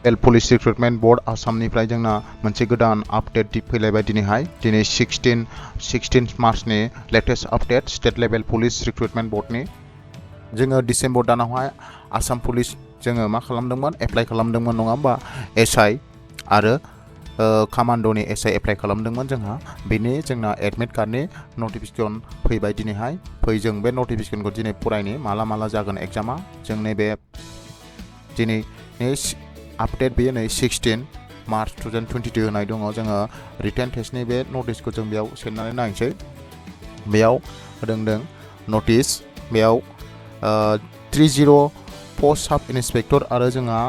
police recruitment board आसामनिफ्राय जोंना मोनसे गोदान आपडेट फैलायबाय दिनैहाय दिनै 16 मार्चनि latest update state level police recruitment बोर्डनि जोङो डिसेम्बर दानावहाय आसाम पुलिस जोङो मा खालामदोंमोन एप्लाइ खालामदोंमोन नङा होमबा एसआई आरो कामान्ड'नि एसआई एप्लाइ खालामदोंमोन जोंहा बेनि जोंना एडमिट कार्डनि नटिफिकेसन फैबाय दिनैहाय जों बे नटिफिकेसनखौ दिनै फरायनि माला जागोन एग्जामा जों नैबे दिनैनि आपडेट बेयो नै 16 मार्च 2022 होनाय दङ जोङो रिटेन टेस्टनि बे नटिसखौ जों बेयाव सेरनानै नायनोसै बेयाव होदों नटिस बेयाव 30 पोस्ट सब इन्सपेक्टर आरो जोंहा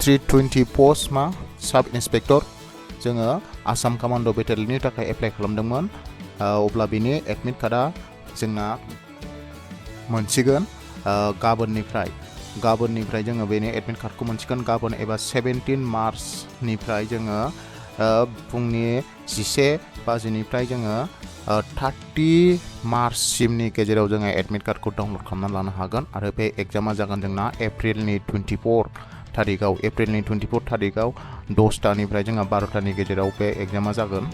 320 पोस्ट मा सब इन्सपेक्टर जोङो आसाम कामान्ड' बेटेलियननि थाखाय एप्लाइ खालामदोंमोन अब्ला बिनि एडमिट कार्डआ जोंना मोनसिगोन गाबोननिफ्राय जोङो बेनि एडमिट कार्डखौ मोनसिगोन गाबोन एबा 17 मार्चनिफ्राय जोङो फुंनि 11 बाजिनिफ्राय जोङो 30 मार्चसिमनि गेजेराव जोङो एडमिट कार्डखौ डाउनलड खालामना लानो हागोन आरो बे एग्जामा जागोन जोंना एप्रिलनि 24 थारिखआव 10टानिफ्राय जोंहा 12टानि गेजेराव बे एग्जामा जागोन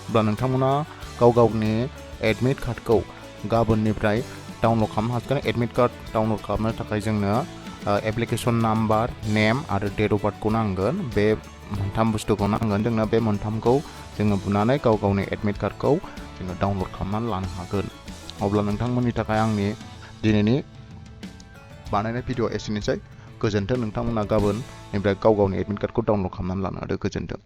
अब्ला नोंथांमोना गावनि एडमिट कार्डखौ गाबोननिफ्राय डाउनलड खालामनो हागोन एडमिट कार्ड डाउनलड खालामनो थाखाय जोंनो एप्लिकेशन नाम्बार नेम आरो डेट अफ बार्थखौ नांगोन बे मोनथाम बुस्थुखौ नांगोन जोंनो बे मोनथामखौ जोङो बुनानै गावनि एडमिट कार्डखौ जोङो डाउनलड खालामनानै लानो हागोन अब्ला नोंथांमोननि थाखाय आंनि दिनैनि बानायनाय भिडिअ एसेनोसै गोजोन्थों नोंथांमोना गाबोननिफ्राय गावनि एडमिट कार्डखौ डाउनलड खालामनानै लानो हादो गोजोन्थों